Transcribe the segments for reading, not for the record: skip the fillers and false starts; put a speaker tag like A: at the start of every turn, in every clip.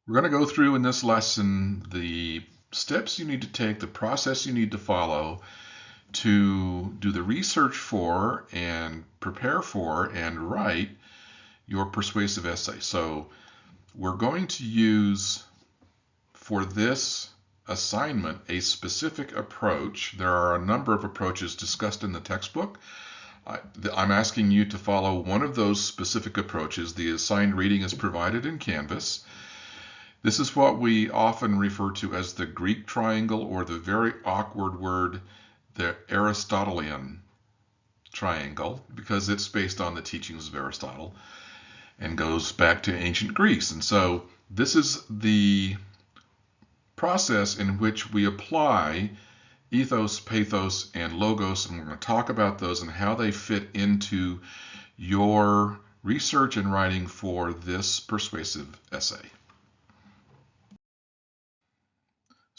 A: We're going to go through in this lesson the steps you need to take, the process you need to follow to do the research for and prepare for and write your persuasive essay. So we're going to use for this assignment a specific approach. There are a number of approaches discussed in the textbook. I'm asking you to follow one of those specific approaches. The assigned reading is provided in Canvas. This is what we often refer to as the Greek triangle, or the very awkward word, the Aristotelian triangle, because it's based on the teachings of Aristotle and goes back to ancient Greece. And so this is the process in which we apply ethos, pathos, and logos, and we're going to talk about those and how they fit into your research and writing for this persuasive essay.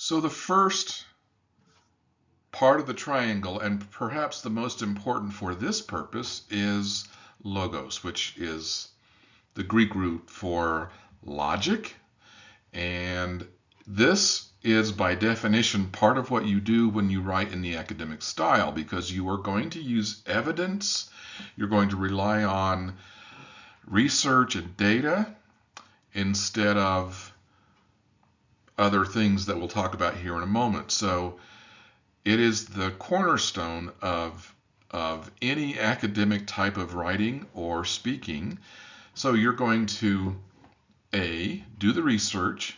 A: So the first part of the triangle, and perhaps the most important for this purpose, is logos, which is the Greek root for logic. And this is by definition part of what you do when you write in the academic style, because you are going to use evidence, you're going to rely on research and data instead of other things that we'll talk about here in a moment. So it is the cornerstone of any academic type of writing or speaking. So you're going to A, do the research,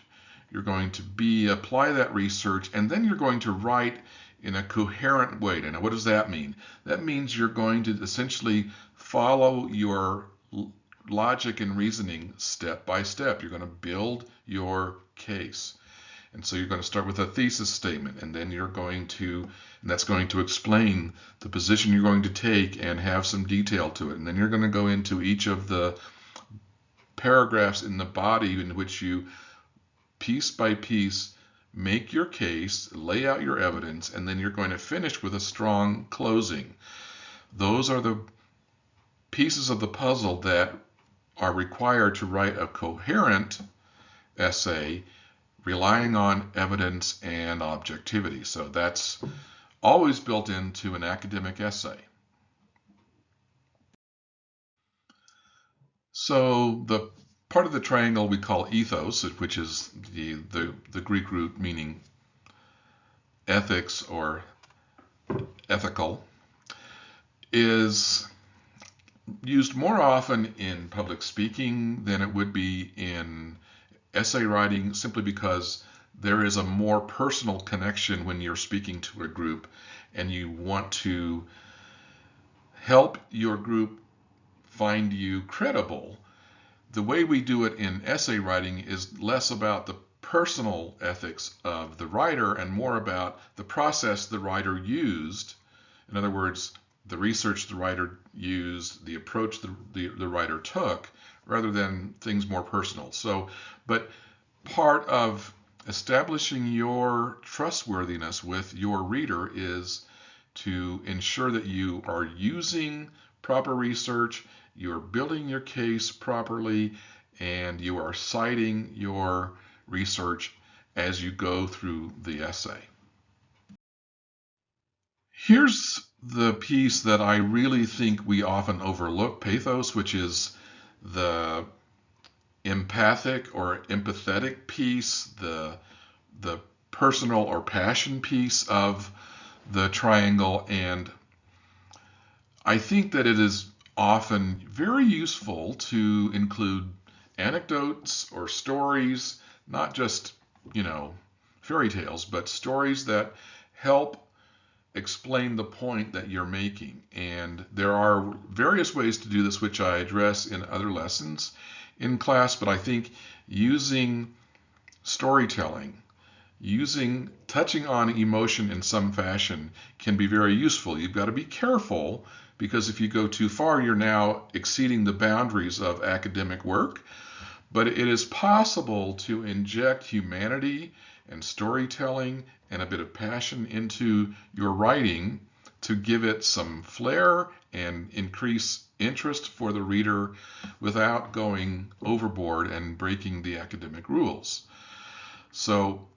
A: you're going to B, apply that research, and then you're going to write in a coherent way. Now, what does that mean? That means you're going to essentially follow your logic and reasoning step by step. You're going to build your case. And so you're going to start with a thesis statement, and then that's going to explain the position you're going to take and have some detail to it. And then you're going to go into each of the paragraphs in the body in which you, piece by piece, make your case, lay out your evidence, and then you're going to finish with a strong closing. Those are the pieces of the puzzle that are required to write a coherent essay relying on evidence and objectivity. So that's always built into an academic essay. So the part of the triangle we call ethos, which is the Greek root meaning ethics or ethical, is used more often in public speaking than it would be in essay writing, simply because there is a more personal connection when you're speaking to a group and you want to help your group find you credible. The way we do it in essay writing is less about the personal ethics of the writer and more about the process the writer used. In other words, the research the writer used, the approach the writer took, rather than things more personal. So, but part of establishing your trustworthiness with your reader is to ensure that you are using proper research, you're building your case properly, and you are citing your research as you go through the essay. Here's the piece that I really think we often overlook, pathos, which is the empathic or empathetic piece, the personal or passion piece of the triangle. And I think that it is often very useful to include anecdotes or stories, not just, fairy tales, but stories that help explain the point that you're making. And there are various ways to do this, which I address in other lessons in class, but I think using storytelling, touching on emotion in some fashion can be very useful. You've got to be careful, because if you go too far, you're now exceeding the boundaries of academic work. But it is possible to inject humanity and storytelling and a bit of passion into your writing to give it some flair and increase interest for the reader without going overboard and breaking the academic rules. So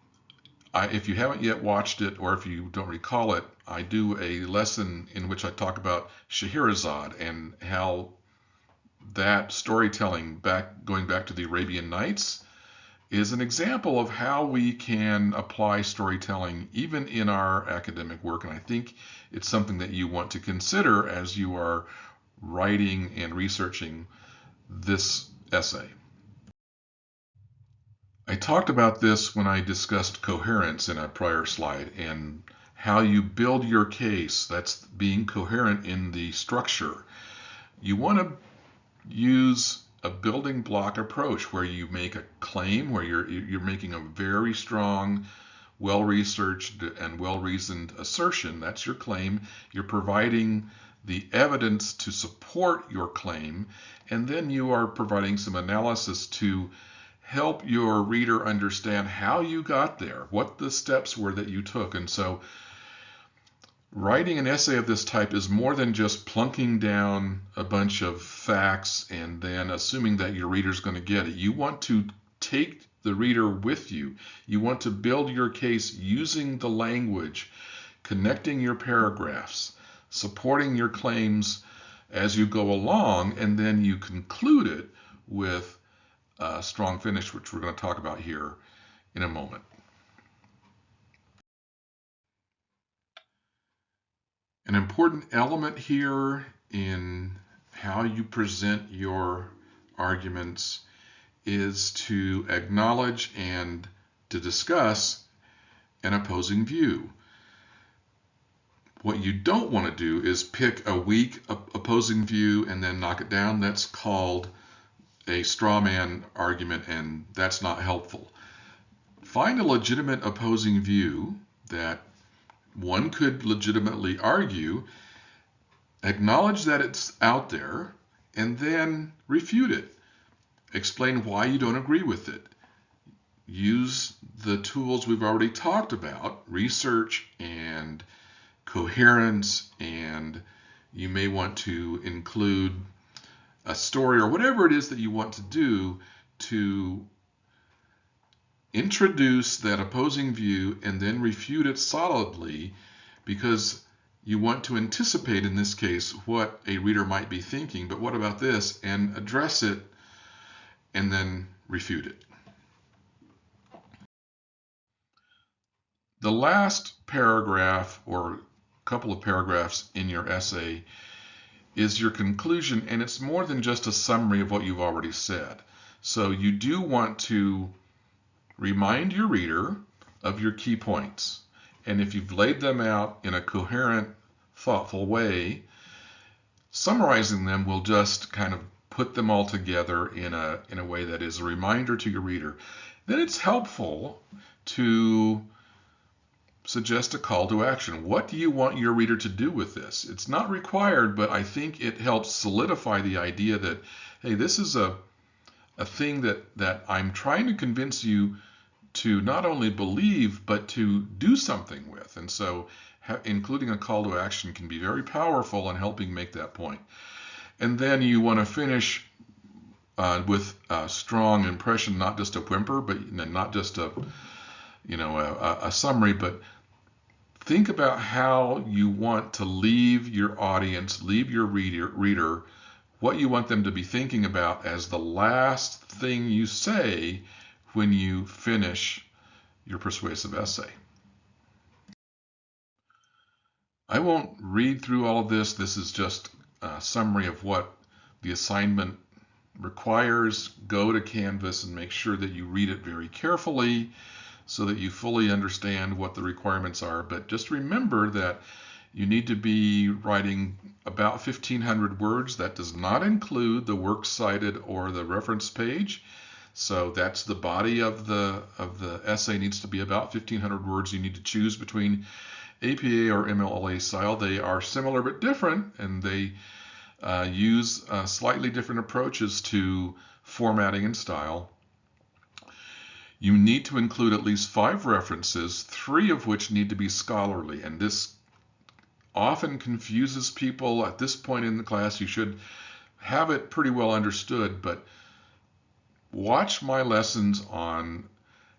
A: if you haven't yet watched it, or if you don't recall it, I do a lesson in which I talk about Scheherazade and how that storytelling, going back to the Arabian Nights, is an example of how we can apply storytelling even in our academic work. And I think it's something that you want to consider as you are writing and researching this essay. I talked about this when I discussed coherence in a prior slide and how you build your case. That's being coherent in the structure. You want to use a building block approach where you make a claim, where you're making a very strong, well-researched and well-reasoned assertion. That's your claim. You're providing the evidence to support your claim, and then you are providing some analysis to help your reader understand how you got there, what the steps were that you took. And so writing an essay of this type is more than just plunking down a bunch of facts and then assuming that your reader's going to get it. You want to take the reader with you. You want to build your case using the language, connecting your paragraphs, supporting your claims as you go along, and then you conclude it with a strong finish, which we're going to talk about here in a moment. An important element here in how you present your arguments is to acknowledge and to discuss an opposing view. What you don't want to do is pick a weak opposing view and then knock it down. That's called a straw man argument, and that's not helpful. Find a legitimate opposing view that one could legitimately argue, acknowledge that it's out there, and then refute it. Explain why you don't agree with it. Use the tools we've already talked about, research and coherence, and you may want to include a story or whatever it is that you want to do to introduce that opposing view and then refute it solidly, because you want to anticipate, in this case, what a reader might be thinking, but what about this, and address it and then refute it. The last paragraph or couple of paragraphs in your essay is your conclusion, and it's more than just a summary of what you've already said. So you do want to remind your reader of your key points. And if you've laid them out in a coherent, thoughtful way, summarizing them will just kind of put them all together in a way that is a reminder to your reader. Then it's helpful to suggest a call to action. What do you want your reader to do with this? It's not required, but I think it helps solidify the idea that, hey, this is a thing that I'm trying to convince you to not only believe, but to do something with. And so including a call to action can be very powerful in helping make that point. And then you want to finish with a strong impression, not just a whimper, but not just a summary, but think about how you want to leave your audience, leave your reader, what you want them to be thinking about as the last thing you say when you finish your persuasive essay. I won't read through all of this. This is just a summary of what the assignment requires. Go to Canvas and make sure that you read it very carefully so that you fully understand what the requirements are. But just remember that you need to be writing about 1,500 words. That does not include the works cited or the reference page. So that's the body of the essay needs to be about 1,500 words. You need to choose between APA or MLA style. They are similar but different, and they use slightly different approaches to formatting and style. You need to include at least 5 references, 3 of which need to be scholarly, and this often confuses people. At this point in the class, you should have it pretty well understood, but watch my lessons on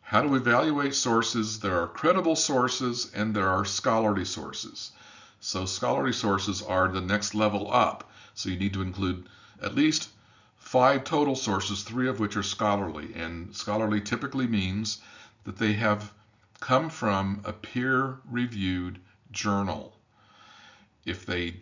A: how to evaluate sources. There are credible sources and there are scholarly sources. So scholarly sources are the next level up. So you need to include at least 5 total sources, 3 of which are scholarly. And scholarly typically means that they have come from a peer-reviewed journal. If they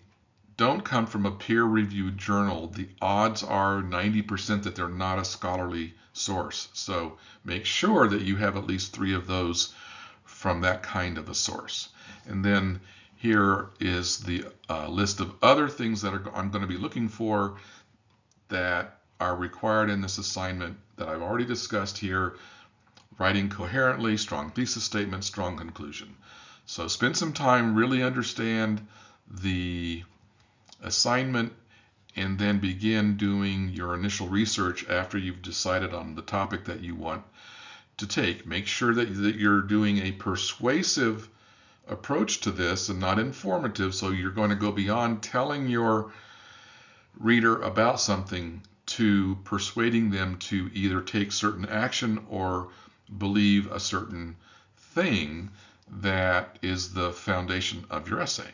A: don't come from a peer-reviewed journal, the odds are 90% that they're not a scholarly source. So make sure that you have at least 3 of those from that kind of a source. And then here is the list of other things that I'm going to be looking for that are required in this assignment that I've already discussed here. Writing coherently, strong thesis statement, strong conclusion. So spend some time, really understand the assignment, and then begin doing your initial research after you've decided on the topic that you want to take. Make sure that you're doing a persuasive approach to this and not informative, so you're going to go beyond telling your reader about something to persuading them to either take certain action or believe a certain thing that is the foundation of your essay.